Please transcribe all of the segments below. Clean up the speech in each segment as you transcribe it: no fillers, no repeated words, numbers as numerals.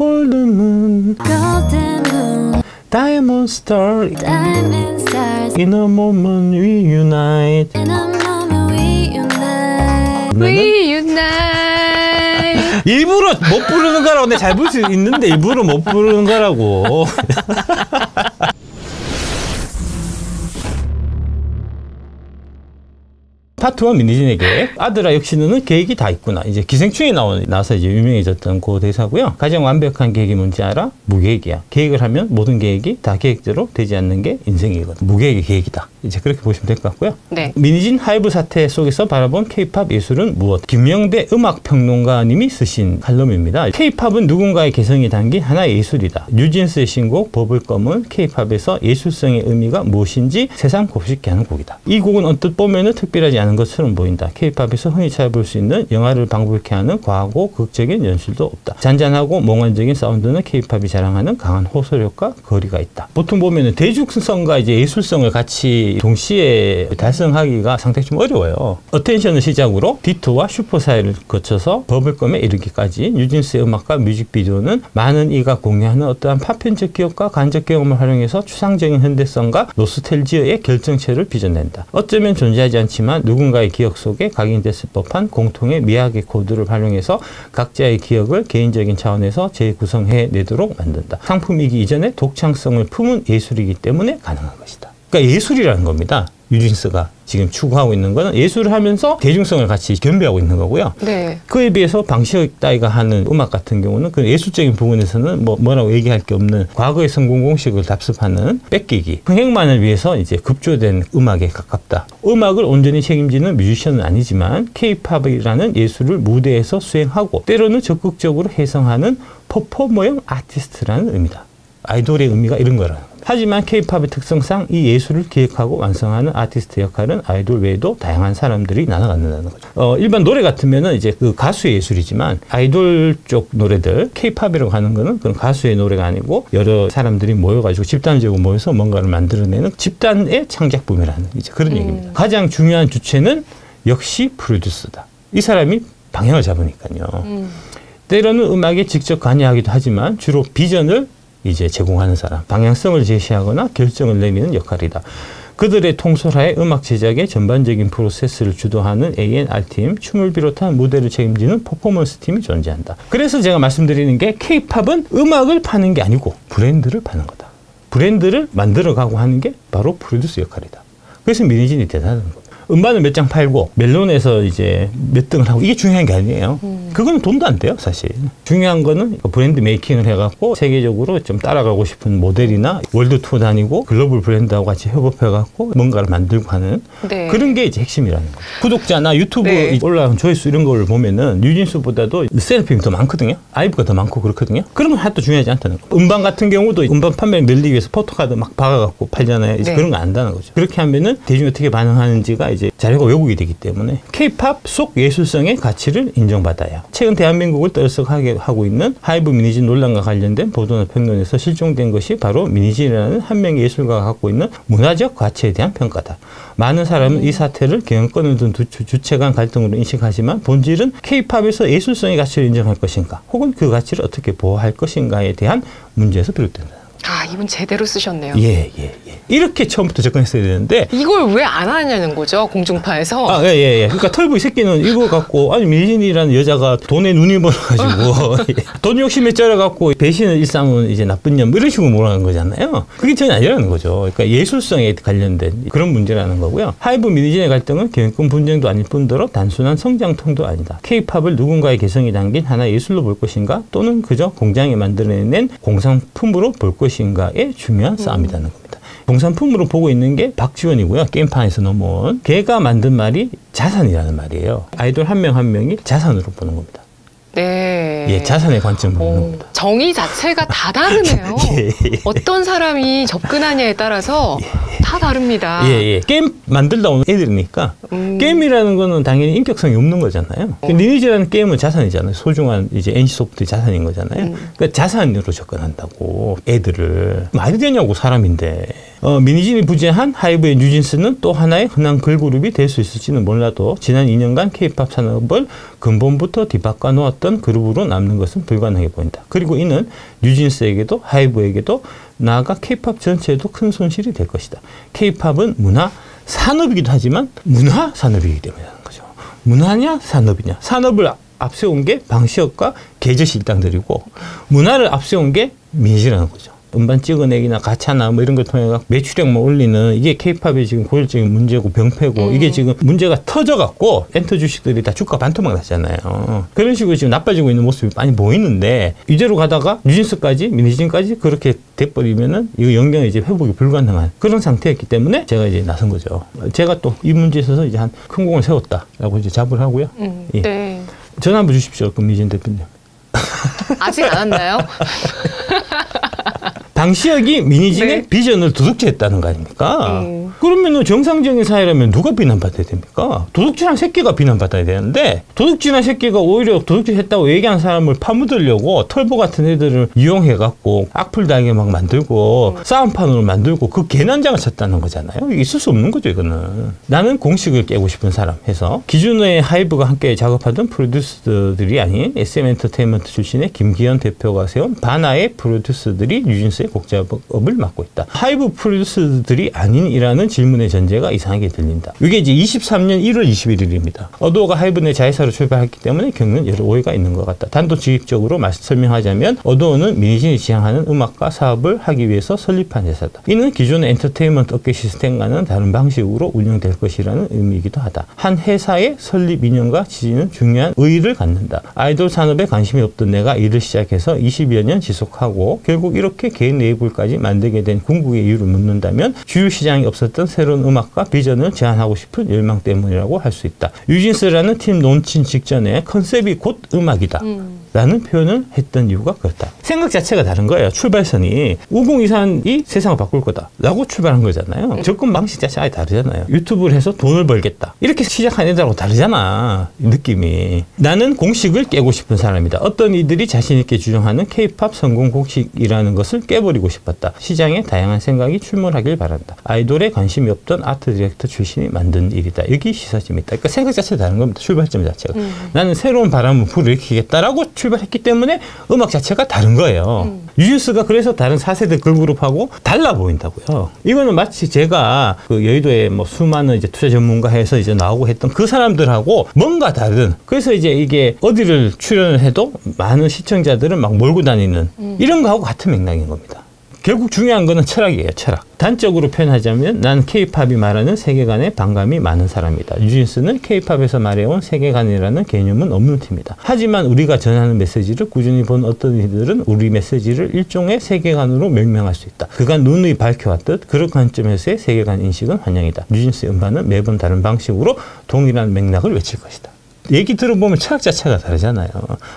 Golden Moon, Diamond Star, In a moment we unite. 일부러 못 부르는 거라고. 내가 잘 부를 수 있는데 일부러 못 부르는 거라고. 파트 1 미니진의 계획. 아들아 역시 너는 계획이 다 있구나. 이제 기생충에 나와서 이제 유명해졌던 그 대사고요. 가장 완벽한 계획이 뭔지 알아? 무계획이야. 계획을 하면 모든 계획이 다 계획대로 되지 않는 게 인생이거든. 무계획의 계획이다. 이제 그렇게 보시면 될 것 같고요. 네. 미니진 하이브 사태 속에서 바라본 K-팝 예술은 무엇? 김명대 음악평론가님이 쓰신 칼럼입니다. K-팝은 누군가의 개성이 담긴 하나의 예술이다. 뉴진스의 신곡 버블검은 K-팝에서 예술성의 의미가 무엇인지 세상 곱씹게 하는 곡이다. 이 곡은 언뜻 보면은 특별하지 않은 것처럼 보인다. K-팝에서 흔히 찾아볼 수 있는 영화를 방불케 하는 과하고 극적인 연출도 없다. 잔잔하고 몽환적인 사운드는 K-팝이 자랑하는 강한 호소력과 거리가 있다. 보통 보면은 대중성과 이제 예술성을 같이 동시에 달성하기가 상당히 좀 어려워요. 어텐션을 시작으로 디토와 슈퍼사이를 거쳐서 버블검에 이르기까지 뉴진스의 음악과 뮤직비디오는 많은 이가 공유하는 어떠한 파편적 기억과 간접 경험을 활용해서 추상적인 현대성과 노스텔지어의 결정체를 빚어낸다. 어쩌면 존재하지 않지만 누군가의 기억 속에 각인됐을 법한 공통의 미학의 코드를 활용해서 각자의 기억을 개인적인 차원에서 재구성해내도록 만든다. 상품이기 이전에 독창성을 품은 예술이기 때문에 가능한 것이다. 그러니까 예술이라는 겁니다. 뉴진스가 지금 추구하고 있는 거는 예술을 하면서 대중성을 같이 겸비하고 있는 거고요. 네. 그에 비해서 방시혁 따위가 하는 음악 같은 경우는 그 예술적인 부분에서는 뭐라고 얘기할 게 없는 과거의 성공 공식을 답습하는 뺏기기, 흥행만을 위해서 이제 급조된 음악에 가깝다. 음악을 온전히 책임지는 뮤지션은 아니지만 K-팝이라는 예술을 무대에서 수행하고 때로는 적극적으로 해석하는 퍼포머형 아티스트라는 의미다. 아이돌의 의미가 이런 거라는 겁니다. 하지만 K-팝의 특성상 이 예술을 기획하고 완성하는 아티스트 역할은 아이돌 외에도 다양한 사람들이 나눠갖는다는 거죠. 일반 노래 같으면은 이제 그 가수의 예술이지만 아이돌 쪽 노래들, K-팝이라고 하는 거는 그런 가수의 노래가 아니고 여러 사람들이 모여가지고 집단적으로 모여서 뭔가를 만들어내는 집단의 창작품이라는 이제 그런 얘기입니다. 가장 중요한 주체는 역시 프로듀서다. 이 사람이 방향을 잡으니까요. 때로는 음악에 직접 관여하기도 하지만 주로 비전을 이제 제공하는 사람, 방향성을 제시하거나 결정을 내리는 역할이다. 그들의 통솔하에 음악 제작의 전반적인 프로세스를 주도하는 A&R팀, 춤을 비롯한 무대를 책임지는 퍼포먼스 팀이 존재한다. 그래서 제가 말씀드리는 게 K-팝은 음악을 파는 게 아니고 브랜드를 파는 거다. 브랜드를 만들어가고 하는 게 바로 프로듀서 역할이다. 그래서 미니진이 대단한 겁니다. 음반을 몇 장 팔고 멜론에서 이제 몇 등을 하고 이게 중요한 게 아니에요. 그거는 돈도 안 돼요, 사실. 중요한 거는 브랜드 메이킹을 해갖고 세계적으로 좀 따라가고 싶은 모델이나 월드 투어 다니고 글로벌 브랜드하고 같이 협업해갖고 뭔가를 만들고 하는 네. 그런 게 이제 핵심이라는 거예요. 구독자나 유튜브에 올라온 조회수 이런 걸 보면은 뉴진스보다도 세라핌이 더 많거든요. 아이브가 더 많고 그렇거든요. 그런 건 하나도 중요하지 않다는 거예요. 음반 같은 경우도 음반 판매를 늘리기 위해서 포토카드 막 박아갖고 팔잖아요. 이제 네. 그런 거 안 한다는 거죠. 그렇게 하면은 대중이 어떻게 반응하는지가 이제 자료가 왜곡이 되기 때문에 K-팝 속 예술성의 가치를 인정받아야. 최근 대한민국을 떠들썩하게 하고 있는 하이브 미니진 논란과 관련된 보도나 평론에서 실종된 것이 바로 미니진이라는 한 명의 예술가가 갖고 있는 문화적 가치에 대한 평가다. 많은 사람은 이 사태를 경영권을 둔 두 주체 간 갈등으로 인식하지만 본질은 K-팝에서 예술성의 가치를 인정할 것인가 혹은 그 가치를 어떻게 보호할 것인가에 대한 문제에서 비롯된다. 아, 이분 제대로 쓰셨네요. 예. 이렇게 처음부터 접근했어야 되는데 이걸 왜 안 하냐는 거죠, 공중파에서. 아, 예. 그러니까 털보이 새끼는 이거 갖고 아니 미니진이라는 여자가 돈에 눈이 멀어가지고 돈 욕심에 쩔어갖고 배신을 일삼은 이제 나쁜 년 이런 식으로 몰아가는 거잖아요. 그게 전혀 아니라는 거죠. 그러니까 예술성에 관련된 그런 문제라는 거고요. 하이브 미니진의 갈등은 경영권 분쟁도 아닐 뿐더러 단순한 성장통도 아니다. K-팝을 누군가의 개성이 담긴 하나의 예술로 볼 것인가 또는 그저 공장에 만들어낸 공산품으로 볼 것인가의 중요한 싸움이라는 겁니다. 공산품으로 보고 있는 게 박지원이고요. 게임판에서 넘어온. 걔가 만든 말이 자산이라는 말이에요. 아이돌 한 명 한 명이 자산으로 보는 겁니다. 네. 예, 자산의 관점으로 보는 겁니다. 정의 자체가 다 다르네요. 예. 어떤 사람이 접근하냐에 따라서 다 다릅니다. 예. 게임 만들다 온 애들이니까 게임이라는 거는 당연히 인격성이 없는 거잖아요. 리니지라는 게임은 자산이잖아요. 소중한 이제 NC소프트의 자산인 거잖아요. 그러니까 자산으로 접근한다고 애들을 말이 되냐고 사람인데. 미니진이 부재한 하이브의 뉴진스는 또 하나의 흔한 걸그룹이 될 수 있을지는 몰라도 지난 2년간 K-팝 산업을 근본부터 뒤바꿔 놓았던 그룹으로 남는 것은 불가능해 보인다. 그리고 이는 뉴진스에게도 하이브에게도 나아가 K-팝 전체에도 큰 손실이 될 것이다. K-팝은 문화 산업이기도 하지만 문화 산업이기 때문이라는 거죠. 문화냐 산업이냐. 산업을 앞세운 게 방시혁과 계저씨 일당들이고 문화를 앞세운 게 미니지라는 거죠. 음반 찍어내기나 가차나 뭐 이런 걸 통해 매출액만 올리는 이게 K-팝의 지금 고질적인 문제고 병폐고 이게 지금 문제가 터져갖고 엔터 주식들이 다 주가 반토막 났잖아요. 그런 식으로 지금 나빠지고 있는 모습이 많이 보이는데 이대로 가다가 뉴진스까지 미니진까지 그렇게 돼버리면은 이거 영영 이제 회복이 불가능한 그런 상태였기 때문에 제가 이제 나선 거죠. 제가 또 이 문제에 있어서 이제 한 큰 공을 세웠다라고 이제 자부를 하고요. 예. 네. 전화 한번 주십시오, 금미진 대표님. 아직 안 왔나요? 방시혁이 미니진의 네. 비전을 도둑질했다는 거 아닙니까? 그러면 정상적인 사회라면 누가 비난받아야 됩니까? 도둑질한 새끼가 비난받아야 되는데 도둑질한 새끼가 오히려 도둑질했다고 얘기한 사람을 파묻으려고 털보 같은 애들을 이용해갖고 악플다게 막 만들고 싸움판으로 만들고 그 개난장을 쳤다는 거잖아요. 이게 있을 수 없는 거죠, 이거는. 나는 공식을 깨고 싶은 사람 해서 기존의 하이브가 함께 작업하던 프로듀서들이 아닌 SM엔터테인먼트 출신의 김기현 대표가 세운 바나의 프로듀서들이 뉴진스의 곡 작업을 맡고 있다. 하이브 프로듀서들이 아닌이라는 질문의 전제가 이상하게 들린다. 이게 이제 23년 1월 21일입니다. 어도어가 하이브 내 자회사로 출발했기 때문에 겪는 여러 오해가 있는 것 같다. 단도직입적으로 설명하자면 어도어는 미니진이 지향하는 음악과 사업을 하기 위해서 설립한 회사다. 이는 기존의 엔터테인먼트 업계 시스템과는 다른 방식으로 운영될 것이라는 의미이기도 하다. 한 회사의 설립 이념과 지지는 중요한 의의를 갖는다. 아이돌 산업에 관심이 없던 내가 일을 시작해서 20여 년 지속하고 결국 이렇게 개인 레이블까지 만들게 된 궁극의 이유를 묻는다면 주요 시장이 없었던 새로운 음악과 비전을 제안하고 싶은 열망 때문이라고 할 수 있다. 뉴진스라는 팀 론칭 직전에 컨셉이 곧 음악이다. 라는 표현을 했던 이유가 그렇다. 생각 자체가 다른 거예요. 출발선이 우공이산이 세상을 바꿀 거다 라고 출발한 거잖아요. 접근 방식 자체가 아예 다르잖아요. 유튜브를 해서 돈을 벌겠다 이렇게 시작한 애들하고 다르잖아, 느낌이. 나는 공식을 깨고 싶은 사람이다. 어떤 이들이 자신 있게 주장하는 K-팝 성공 공식이라는 것을 깨버리고 싶었다. 시장에 다양한 생각이 출몰하길 바란다. 아이돌에 관심이 없던 아트 디렉터 출신이 만든 일이다. 여기 시사점이 있다. 그러니까 생각 자체가 다른 겁니다. 출발점 자체가. 나는 새로운 바람을 불어일으키겠다라고 출발했기 때문에 음악 자체가 다른 거예요. 뉴진스가 그래서 다른 4세대 걸그룹하고 달라 보인다고요. 이거는 마치 제가 그 여의도에 뭐 수많은 이제 투자 전문가 해서 이제 나오고 했던 그 사람들하고 뭔가 다른. 그래서 이제 이게 어디를 출연을 해도 많은 시청자들은 막 몰고 다니는 이런 거하고 같은 맥락인 겁니다. 결국 중요한 거는 철학이에요, 철학. 단적으로 표현하자면 난 K-팝이 말하는 세계관에 반감이 많은 사람이다. 뉴진스는 K-팝에서 말해온 세계관이라는 개념은 없는 팀이다. 하지만 우리가 전하는 메시지를 꾸준히 본 어떤 이들은 우리 메시지를 일종의 세계관으로 명명할 수 있다. 그간 누누이 밝혀왔듯 그런 관점에서의 세계관 인식은 환영이다. 뉴진스의 음반은 매번 다른 방식으로 동일한 맥락을 외칠 것이다. 얘기 들어보면 철학 자체가 다르잖아요.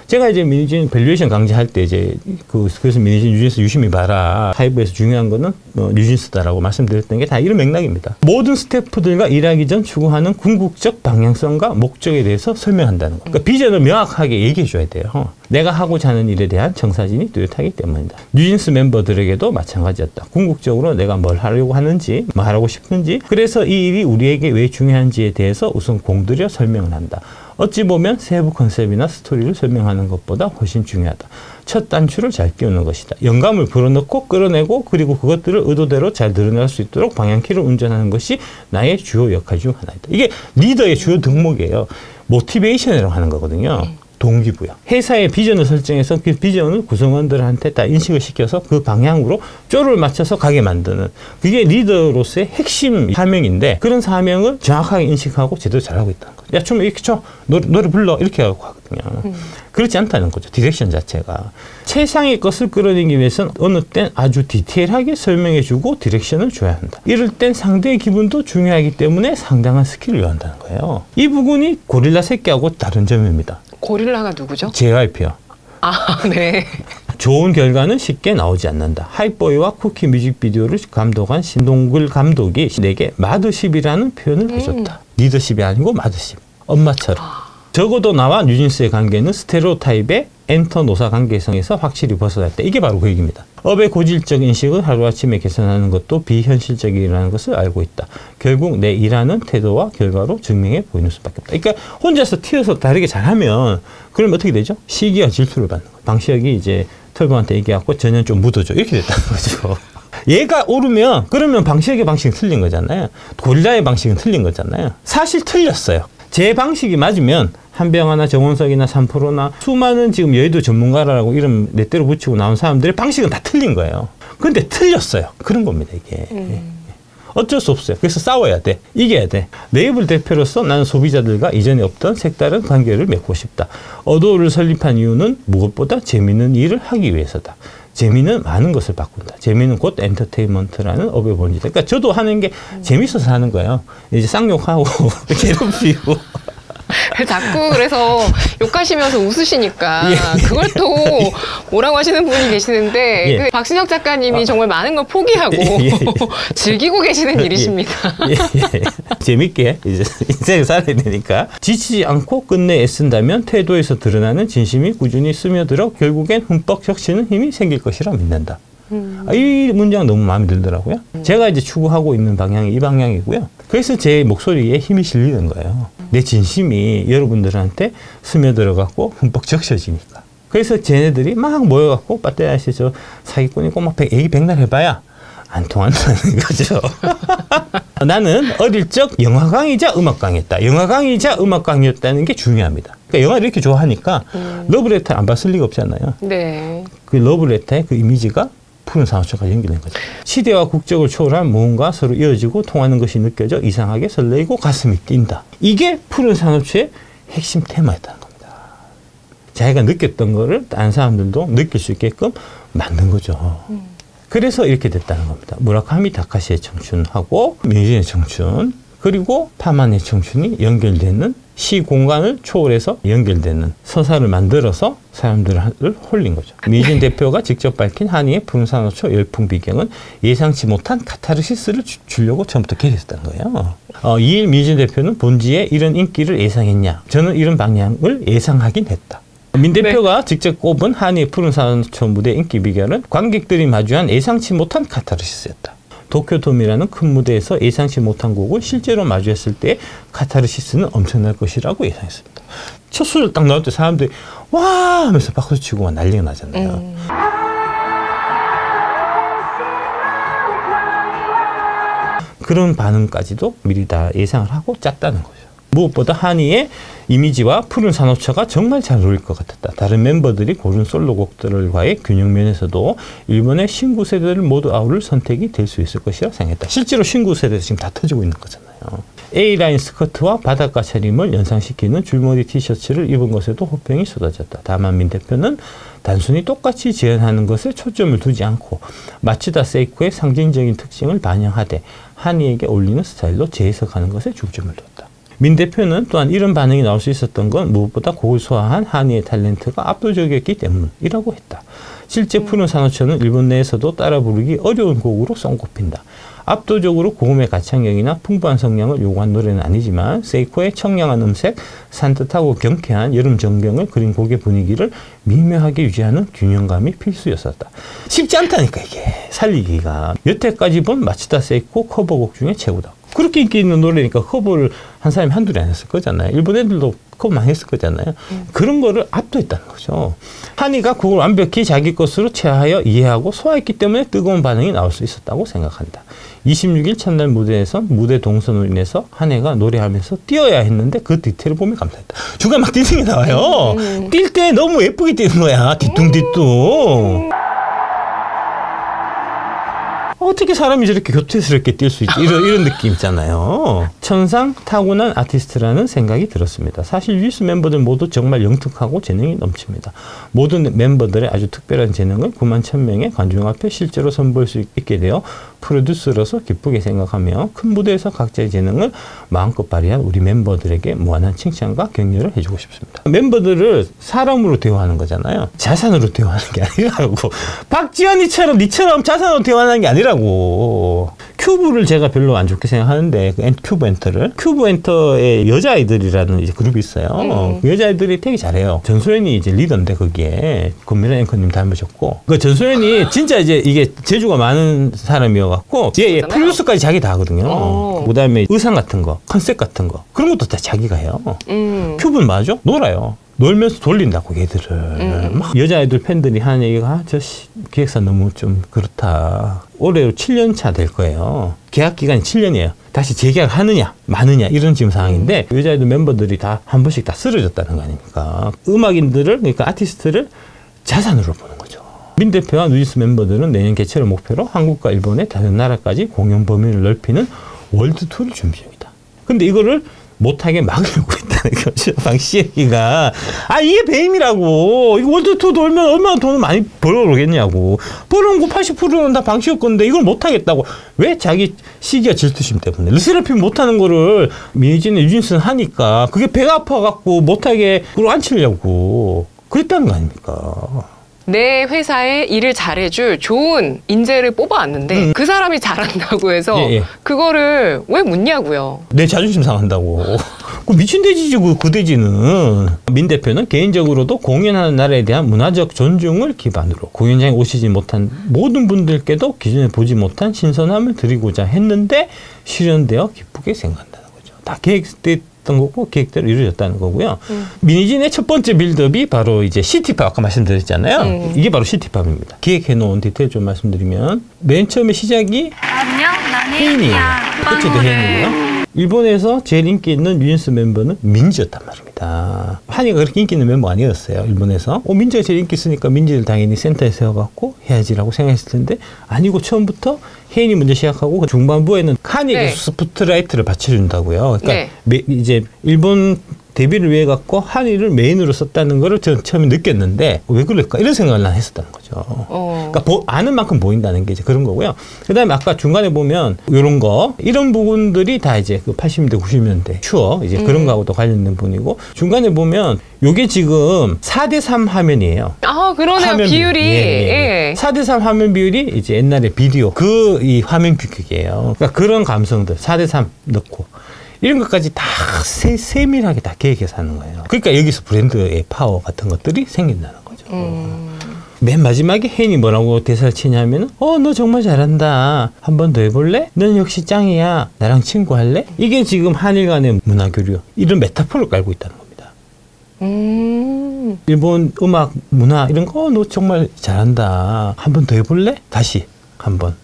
제가 이제 미니진 밸류에이션 강좌할 때 이제 그래서 미니진 뉴진스 유심히 봐라. 하이브에서 중요한 거는 뉴진스다라고 말씀드렸던 게 다 이런 맥락입니다. 모든 스태프들과 일하기 전 추구하는 궁극적 방향성과 목적에 대해서 설명한다는 거. 그러니까 비전을 명확하게 얘기해 줘야 돼요. 내가 하고자 하는 일에 대한 정사진이 뚜렷하기 때문이다. 뉴진스 멤버들에게도 마찬가지였다. 궁극적으로 내가 뭘 하려고 하는지, 뭐 하고 싶은지, 그래서 이 일이 우리에게 왜 중요한지에 대해서 우선 공들여 설명을 한다. 어찌 보면 세부 컨셉이나 스토리를 설명하는 것보다 훨씬 중요하다. 첫 단추를 잘 끼우는 것이다. 영감을 불어넣고 끌어내고 그리고 그것들을 의도대로 잘 드러낼 수 있도록 방향키를 운전하는 것이 나의 주요 역할 중 하나이다. 이게 리더의 주요 덕목이에요. 모티베이션이라고 하는 거거든요. 동기부여. 회사의 비전을 설정해서 그 비전을 구성원들한테 다 인식을 시켜서 그 방향으로 쪼를 맞춰서 가게 만드는 그게 리더로서의 핵심 사명인데 그런 사명을 정확하게 인식하고 제대로 잘하고 있다는 거죠. 야, 춤 이렇게 춰. 노래 불러. 이렇게 하고 하거든요. 그렇지 않다는 거죠. 디렉션 자체가. 최상의 것을 끌어내기 위해서는 어느 땐 아주 디테일하게 설명해주고 디렉션을 줘야 한다. 이럴 땐 상대의 기분도 중요하기 때문에 상당한 스킬을 요한다는 거예요. 이 부분이 고릴라 새끼하고 다른 점입니다. 고릴라가 누구죠? JYP요. 아, 네. 좋은 결과는 쉽게 나오지 않는다. 하이보이와 쿠키 뮤직비디오를 감독한 신동글 감독이 내게 마더십이라는 표현을 해줬다. 리더십이 아니고 마더십. 엄마처럼. 적어도 나와 뉴진스의 관계는 스테레오타입의 엔터 노사 관계성에서 확실히 벗어났다. 이게 바로 그 얘기입니다. 업의 고질적 인식을 하루아침에 개선하는 것도 비현실적이라는 것을 알고 있다. 결국 내 일하는 태도와 결과로 증명해 보이는 수밖에 없다. 그러니까 혼자서 튀어서 다르게 잘하면 그러면 어떻게 되죠? 시기와 질투를 받는 거예요. 방시혁이 이제 털보한테 얘기하고 전혀 좀 묻어줘. 이렇게 됐다는 거죠. 얘가 오르면 그러면 방시혁의 방식은 틀린 거잖아요. 고릴라의 방식은 틀린 거잖아요. 사실 틀렸어요. 제 방식이 맞으면 한병화나 정원석이나 3프로나 수많은 지금 여의도 전문가라고 이름 내 때로 붙이고 나온 사람들의 방식은 다 틀린 거예요. 근데 틀렸어요. 그런 겁니다, 이게. 어쩔 수 없어요. 그래서 싸워야 돼. 이겨야 돼. 네이블 대표로서 나는 소비자들과 이전에 없던 색다른 관계를 맺고 싶다. 어도를 설립한 이유는 무엇보다 재미있는 일을 하기 위해서다. 재미는 많은 것을 바꾼다. 재미는 곧 엔터테인먼트라는 업의 본질이다. 그러니까 저도 하는 게 재밌어서 하는 거예요. 이제 쌍욕하고 괴롭히고. 자꾸 그래서 욕하시면서 웃으시니까 예. 그걸 또 뭐라고 하시는 분이 계시는데 예. 그 박신혁 작가님이 정말 많은 걸 포기하고 즐기고 계시는 일이십니다. 재밌게 이제 인생을 살아야 되니까 지치지 않고 끝내 애쓴다면 태도에서 드러나는 진심이 꾸준히 스며들어 결국엔 흠뻑 적시는 힘이 생길 것이라 믿는다. 이 문장 너무 마음에 들더라고요. 제가 이제 추구하고 있는 방향이 이 방향이고요. 그래서 제 목소리에 힘이 실리는 거예요. 내 진심이 여러분들한테 스며들어갖고 흠뻑 적셔지니까. 그래서 쟤네들이 막 모여갖고 빠떼아시 저 사기꾼이고 막 애기 백날 해봐야 안 통한다는 거죠. 나는 어릴 적 영화광이자 음악광이었다. 영화광이자 음악광이었다는 게 중요합니다. 그러니까 영화를 이렇게 좋아하니까 러브레터 안 봤을 리가 없잖아요. 네. 그 러브레터의 그 이미지가 푸른 산호초가 연결된 거죠. 시대와 국적을 초월한 무언가 서로 이어지고 통하는 것이 느껴져 이상하게 설레이고 가슴이 뛴다. 이게 푸른 산호초의 핵심 테마였다는 겁니다. 자기가 느꼈던 거를 다른 사람들도 느낄 수 있게끔 만든 거죠. 그래서 이렇게 됐다는 겁니다. 무라카미 다카시의 청춘하고 민진의 청춘 그리고 파만의 청춘이 연결되는 시 공간을 초월해서 연결되는 서사를 만들어서 사람들을 홀린 거죠. 미진 대표가 직접 밝힌 한이의 푸른 산호초 열풍 비경은 예상치 못한 카타르시스를 주려고 처음부터 계획했다는 거예요. 이일 미진 대표는 본지에 이런 인기를 예상했냐? 저는 이런 방향을 예상하긴 했다. 민 대표가 네. 직접 꼽은 한이의 푸른 산호초 무대 인기 비결은 관객들이 마주한 예상치 못한 카타르시스였다. 도쿄돔이라는 큰 무대에서 예상치 못한 곡을 실제로 마주했을 때 카타르시스는 엄청날 것이라고 예상했습니다. 첫 소절 딱 나올 때 사람들이 와 하면서 박수치고 난리가 나잖아요. 그런 반응까지도 미리 다 예상을 하고 짰다는 거죠. 무엇보다 한이의 이미지와 푸른 산호초가 정말 잘 어울릴 것 같았다. 다른 멤버들이 고른 솔로곡들과의 균형 면에서도 일본의 신구 세대를 모두 아우를 선택이 될 수 있을 것이라 생각했다. 실제로 신구 세대에서 지금 다 터지고 있는 거잖아요. A라인 스커트와 바닷가 차림을 연상시키는 줄머리 티셔츠를 입은 것에도 호평이 쏟아졌다. 다만 민 대표는 단순히 똑같이 재현하는 것에 초점을 두지 않고 마츠다 세이코의 상징적인 특징을 반영하되 한이에게 어울리는 스타일로 재해석하는 것에 중점을 뒀다. 민 대표는 또한 이런 반응이 나올 수 있었던 건 무엇보다 곡을 소화한 한이의 탤런트가 압도적이었기 때문이라고 했다. 실제 푸른 산호초는 일본 내에서도 따라 부르기 어려운 곡으로 손꼽힌다. 압도적으로 고음의 가창력이나 풍부한 성량을 요구한 노래는 아니지만 세이코의 청량한 음색, 산뜻하고 경쾌한 여름 전경을 그린 곡의 분위기를 미묘하게 유지하는 균형감이 필수였었다. 쉽지 않다니까 이게 살리기가. 여태까지 본 마츠다 세이코 커버곡 중에 최고다. 그렇게 인기 있는 노래니까 커버를 한 사람이 한둘이 안 했을 거잖아요. 일본 애들도 커버 많이 했을 거잖아요. 그런 거를 압도했다는 거죠. 한이가 그걸 완벽히 자기 것으로 체화하여 이해하고 소화했기 때문에 뜨거운 반응이 나올 수 있었다고 생각한다. 26일 첫날 무대에선 무대 동선으로 인해서 한이가 노래하면서 뛰어야 했는데 그 디테일을 보면 감사했다. 중간에 막 뛰는 게 나와요. 뛸 때 너무 예쁘게 뛰는 거야. 뒤뚱뒤뚱. 어떻게 사람이 저렇게 교태스럽게 뛸 수 있지? 이런 느낌 있잖아요. 천상 타고난 아티스트라는 생각이 들었습니다. 사실 뉴진스 멤버들 모두 정말 영특하고 재능이 넘칩니다. 모든 멤버들의 아주 특별한 재능을 9만 1000명의 관중 앞에 실제로 선보일 수 있게 되어 프로듀서로서 기쁘게 생각하며 큰 무대에서 각자의 재능을 마음껏 발휘한 우리 멤버들에게 무한한 칭찬과 격려를 해주고 싶습니다. 멤버들을 사람으로 대우하는 거잖아요. 자산으로 대우하는 게 아니라고. 박지현이처럼 니처럼 자산으로 대우하는 게 아니라고. 큐브를 제가 별로 안 좋게 생각하는데 큐브 엔터를 큐브 엔터의 여자아이들이라는 이제 그룹이 있어요. 그 여자아이들이 되게 잘해요. 전소연이 이제 리더인데 거기에 권미란 앵커님 닮으셨고 그 전소연이 진짜 이제 이게 재주가 많은 사람이어갖고 예, 플러스까지 자기 다 하거든요. 그다음에 의상 같은 거, 컨셉 같은 거 그런 것도 다 자기가 해요. 큐브는 맞아? 놀아요. 놀면서 돌린다고 걔들을. 막 여자애들 팬들이 하는 얘기가 저 기획사 너무 좀 그렇다. 올해로 7년 차 될 거예요. 계약 기간이 7년이에요. 다시 재계약하느냐 마느냐 이런 지금 상황인데 여자애들 멤버들이 다 한 번씩 다 쓰러졌다는 거 아닙니까? 음악인들을 그러니까 아티스트를 자산으로 보는 거죠. 민 대표와 뉴진스 멤버들은 내년 개최를 목표로 한국과 일본의 다른 나라까지 공연 범위를 넓히는 월드 투어를 준비 중이다. 근데 이거를 못하게 막으려고 했다는 거죠. 방시혁이가. 아, 이게 배임이라고. 이거 월드 투어 돌면 얼마나 돈을 많이 벌어오겠냐고. 벌어온 거 80%는 다 방시혁 건데 이걸 못하겠다고. 왜 자기 시기와 질투심 때문에. 르세라핌 못하는 거를 민희진과 유진스는 하니까 그게 배가 아파갖고 못하게 그걸 안 치려고. 그랬다는 거 아닙니까? 내 회사에 일을 잘해줄 좋은 인재를 뽑아왔는데 그 사람이 잘한다고 해서 그거를 왜 묻냐고요. 내 자존심 상한다고. 그 미친 돼지지 그 돼지는. 민 대표는 개인적으로도 공연하는 나라에 대한 문화적 존중을 기반으로 공연장에 오시지 못한 모든 분들께도 기존에 보지 못한 신선함을 드리고자 했는데 실현되어 기쁘게 생각한다는 거죠. 다 계획됐던 거고 계획대로 이루어졌다는 거고요. 민희진의 첫 번째 빌드업이 바로 이제 시티팝 아까 말씀드렸잖아요. 이게 바로 시티팝입니다. 기획해놓은 디테일 좀 말씀드리면 맨 처음에 시작이 안녕, 나는 혜인이에요. 끝에도 혜인이에요. 일본에서 제일 인기 있는 뉴진스 member는 민지였단 말입니다. 한이가 그렇게 인기 있는 멤버 아니었어요. 일본에서. 민지가 제일 인기 있으니까 민지를 당연히 센터에 세워갖고 해야지라고 생각했을 텐데 아니고 처음부터 혜인이 먼저 시작하고 중반부에는 한이에게 스포트라이트를 받쳐준다고요. 그러니까 이제 일본 데뷔를 위해 갖고 한이를 메인으로 썼다는 거를 저는 처음에 느꼈는데 왜 그럴까 이런 생각을 난 했었다는 거죠. 그러니까 아는 만큼 보인다는 게 이제 그런 거고요. 그다음에 아까 중간에 보면 이런 거 이런 부분들이 다 이제 그 80년대 90년대 추억 이제 그런 거하고도 관련된 부분이고 중간에 보면 요게 지금 4:3 화면이에요. 아 그러네요. 화면 비율이. 예. 4:3 화면 비율이 이제 옛날에 비디오 그 이 화면 규격이에요. 그러니까 그런 감성들 4:3 넣고 이런 것까지 다 세밀하게 다 계획해서 하는 거예요. 그러니까 여기서 브랜드의 파워 같은 것들이 생긴다는 거죠. 맨 마지막에 혜인이 뭐라고 대사를 치냐면 너 정말 잘한다. 한 번 더 해볼래? 넌 역시 짱이야. 나랑 친구할래? 이게 지금 한일 간의 문화교류 이런 메타포를 깔고 있다는 겁니다. 일본 음악, 문화 이런 거 너 정말 잘한다. 한 번 더 해볼래? 다시 한 번.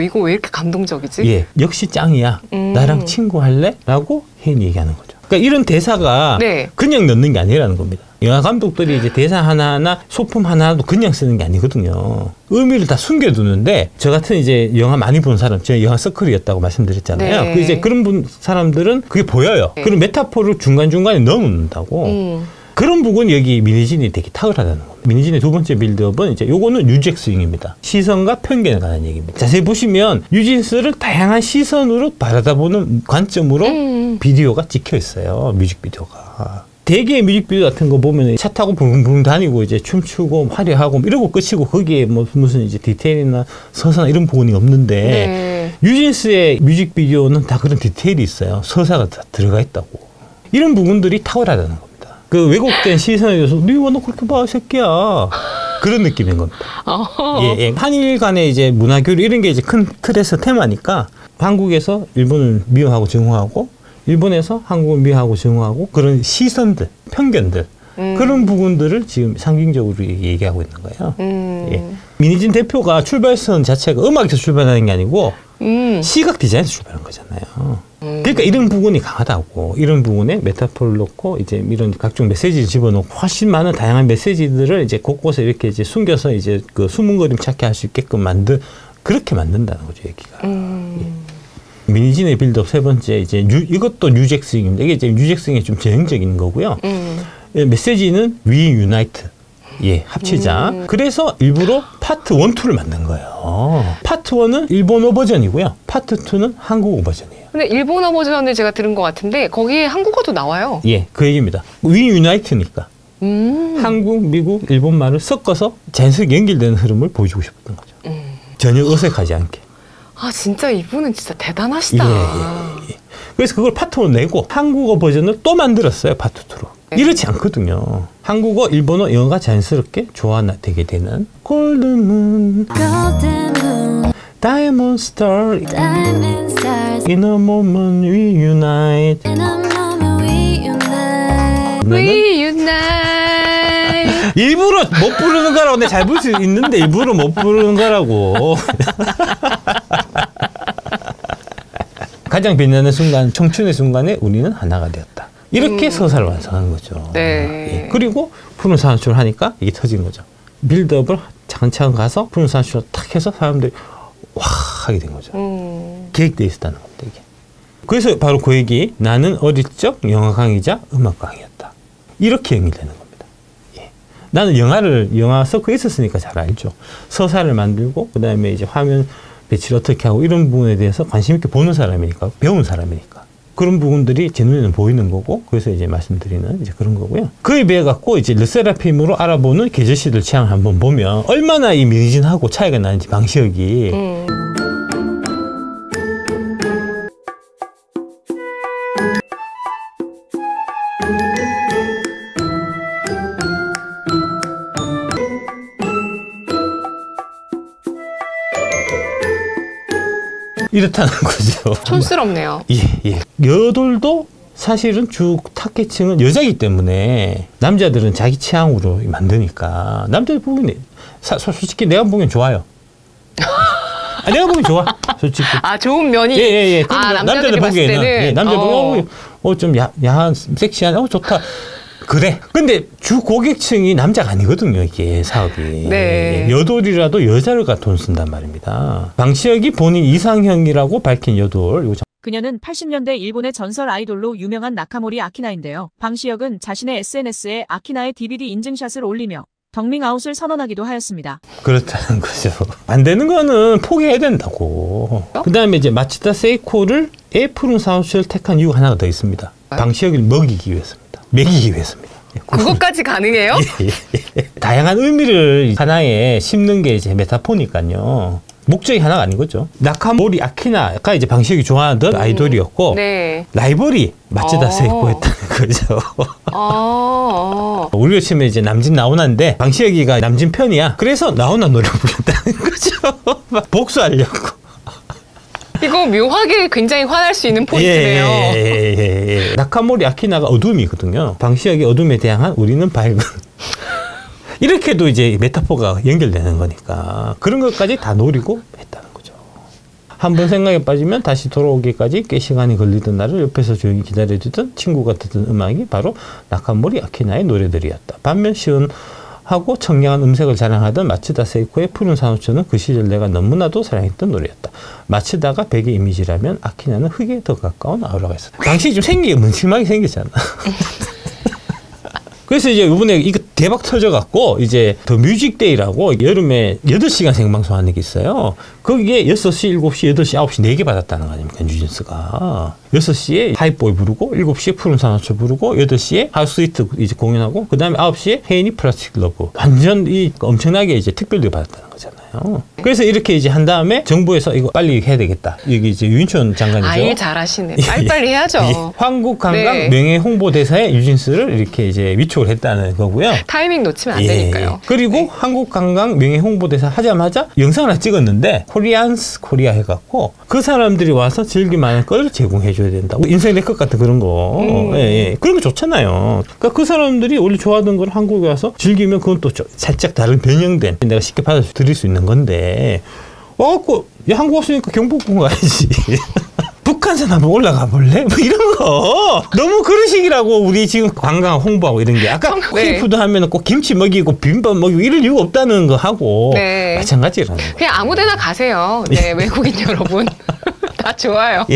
이거 왜 이렇게 감동적이지? 예, 역시 짱이야. 나랑 친구할래? 라고 혜인이 얘기하는 거죠. 그러니까 이런 대사가 그냥 넣는 게 아니라는 겁니다. 영화 감독들이 이제 대사 하나하나 소품 하나도 그냥 쓰는 게 아니거든요. 의미를 다 숨겨두는데 저 같은 이제 영화 많이 본 사람, 제가 영화 서클이었다고 말씀드렸잖아요. 그 이제 그런 사람들은 그게 보여요. 그런 메타포를 중간중간에 넣어놓는다고. 그런 부분이 여기 민희진이 되게 탁월하다는 겁니다. 민희진의 두 번째 빌드업은 이제 요거는 유잭 스윙입니다. 시선과 편견에 관한 얘기입니다. 자세히 보시면 뉴진스를 다양한 시선으로 바라다보는 관점으로 비디오가 찍혀 있어요. 뮤직비디오가. 대개의 뮤직비디오 같은 거 보면 차 타고 붕붕 다니고 이제 춤추고 화려하고 이러고 끝이고 거기에 뭐 무슨 이제 디테일이나 서사나 이런 부분이 없는데 뉴진스의 뮤직비디오는 다 그런 디테일이 있어요. 서사가 다 들어가 있다고. 이런 부분들이 탁월하다는 겁니다. 그 왜곡된 시선에 대해서 니가 너 그렇게 봐, 새끼야. 그런 느낌인 겁니다. 한일 간의 이제 문화교류 이런 게 이제 큰 틀에서 테마니까 한국에서 일본을 미워하고 증오하고 일본에서 한국을 미워하고 증오하고 그런 시선들, 편견들 그런 부분들을 지금 상징적으로 얘기하고 있는 거예요. 민희진 대표가 출발선 자체가 음악에서 출발하는 게 아니고 시각 디자인에서 출발한 거잖아요. 그러니까 이런 부분이 강하다고 이런 부분에 메타포를 넣고 이제 이런 각종 메시지를 집어넣고 훨씬 많은 다양한 메시지들을 이제 곳곳에 이렇게 이제 숨겨서 이제 그 숨은 그림 찾게 할 수 있게끔 그렇게 만든다는 거죠, 여기가. 민희진의 빌드업 세 번째 이제 이것도 뉴잭 스윙입니다. 이게 이제 뉴잭 스윙이 좀 전형적인 거고요. 메시지는 We Unite. 합치자. 그래서 일부러 파트 1, 2를 만든 거예요. 파트 1은 일본어 버전이고요. 파트 2는 한국어 버전이에요. 근데 일본어 버전을 제가 들은 것 같은데 거기에 한국어도 나와요. 그 얘기입니다. We Unite니까. 한국, 미국, 일본 말을 섞어서 자연스럽게 연결되는 흐름을 보여주고 싶었던 거죠. 전혀 어색하지 않게. 아 진짜 이분은 진짜 대단하시다. 예. 그래서 그걸 파트 1 내고 한국어 버전을 또 만들었어요. 파트 2로. 이렇지 않거든요. 한국어, 일본어, 영어가 자연스럽게 조화되게 되는 골든문, 다이아몬드 스타, In a moment we unite. 일부러 못 부르는 거라고. 내가 잘 부를 수 있는데 일부러 못 부르는 거라고. 가장 빛나는 순간, 청춘의 순간에 우리는 하나가 되었다. 이렇게 서사를 완성한 거죠. 네. 예. 그리고 푸른 산호초를 하니까 이게 터진 거죠. 빌드업을 차근차근 가서 푸른 산호초를 탁 해서 사람들이 와 하게 된 거죠. 계획되어 있었다는 겁니다. 이게. 그래서 바로 그 얘기, 나는 어릴 적 영화 강의자 음악 강의였다. 이렇게 연결되는 겁니다. 예. 나는 영화 서클에 있었으니까 잘 알죠. 서사를 만들고 그 다음에 이제 화면 배치를 어떻게 하고 이런 부분에 대해서 관심 있게 보는 사람이니까, 배운 사람이니까. 그런 부분들이 제 눈에는 보이는 거고, 그래서 이제 말씀드리는 이제 그런 거고요. 그에 비해 갖고 이제 르세라핌으로 알아보는 계절시들 취향을 한번 보면 얼마나 이 미진하고 차이가 나는지 방식이. 이렇다는 거죠. 촌스럽네요. 예. 여돌도 사실은 주 타겟층은 여자이기 때문에 남자들은 자기 취향으로 만드니까 남자들 보기엔 솔직히 내가 보기엔 좋아요. 내가 보기엔 좋아. 솔직히. 좋은 면이. 예. 남자들 보기에는. 예, 남자들 보기에는 좀 야한, 섹시한, 좋다. 그래. 근데 주 고객층이 남자가 아니거든요, 이게 사업이. 네. 여돌이라도 여자를 갖다 돈 쓴단 말입니다. 방시혁이 본인 이상형이라고 밝힌 여돌. 그녀는 80년대 일본의 전설 아이돌로 유명한 나카모리 아키나인데요. 방시혁은 자신의 SNS에 아키나의 DVD 인증샷을 올리며 덕밍아웃을 선언하기도 하였습니다. 그렇다는 거죠. 안 되는 거는 포기해야 된다고. 그 다음에 이제 마치다 세이코를 푸른 산호초를 택한 이유가 하나가 더 있습니다. 방시혁을 먹이기 위해서입니다. 먹이기 위해서입니다. 그것까지 가능해요? 예. 다양한 의미를 하나에 심는 게 이제 메타포니까요. 목적이 하나가 아닌 거죠. 나카모리 아키나가 이제 방시혁이 좋아하던 아이돌이었고, 네. 라이벌이 마치다 세이코였다는 거죠. 우리가 치면 이제 남진 나오나인데 방시혁이가 남진 편이야. 그래서 나오나 노래 부른다는 거죠. 복수하려고. 이거 묘하게 굉장히 화날 수 있는 포인트네요. 예. 나카모리 아키나가 어둠이거든요. 방시혁의 어둠에 대항한 우리는 밝은. 이렇게도 이제 메타포가 연결되는 거니까 그런 것까지 다 노리고 했다는 거죠. 한번 생각에 빠지면 다시 돌아오기까지 꽤 시간이 걸리던 나를 옆에서 조용히 기다려주던 친구가 듣던 음악이 바로 나카모리 아키나의 노래들이었다. 반면 시원하고 청량한 음색을 자랑하던 마츠다 세이코의 푸른 산호초는 그 시절 내가 너무나도 사랑했던 노래였다. 마츠다가 백의 이미지라면 아키나는 흙에 더 가까운 아우라가 있었다. 당시 좀 생기게 문심하게 생겼잖아. 그래서 이제 이번에 이거 대박 터져갖고 이제 더 뮤직데이라고 여름에 8시간 생방송하는 게 있어요. 거기에 6시, 7시, 8시, 9시 4개 받았다는 거 아닙니까, 뉴진스가. 6시에 하이보이 부르고, 7시에 푸른 산호초 부르고, 8시에 하우스위트 이제 공연하고, 그 다음에 9시에 혜인이 플라스틱 러브. 완전 엄청나게 이제 특별히 받았다는 거잖아요. 그래서 이렇게 이제 한 다음에 정부에서 이거 빨리 해야 되겠다. 여기 이제 유인촌 장관이죠. 일 잘하시네. 빨리빨리 해야죠. 한국관광 명예 홍보대사의 뉴진스를 이렇게 이제 위촉을 했다는 거고요. 타이밍 놓치면 안 되니까요. 그리고 한국관광 명예 홍보대사 하자마자 영상을 하나 찍었는데 코리안스 코리아 해갖고 그 사람들이 와서 즐길만한 걸 제공해줘야 된다고. 인생 네컷 같은 그런 거. 그런 거 좋잖아요. 그러니까 그 사람들이 원래 좋아하던 걸 한국에 와서 즐기면 그건 또 살짝 다른 변형된 내가 쉽게 받아들일 수 있는 건데 와갖고 야, 한국 왔으니까 경복궁 가야지. 북한산 한번 올라가 볼래? 뭐 이런 거 너무 그러시기라고. 우리 지금 관광 홍보하고 이런 게 아까 퀴푸드 하면 꼭 김치 먹이고 비빔밥 먹이고 이럴 이유가 없다는 거 하고 마찬가지라는 거예요. 그냥 아무데나 가세요. 네, 외국인 여러분 다 좋아요.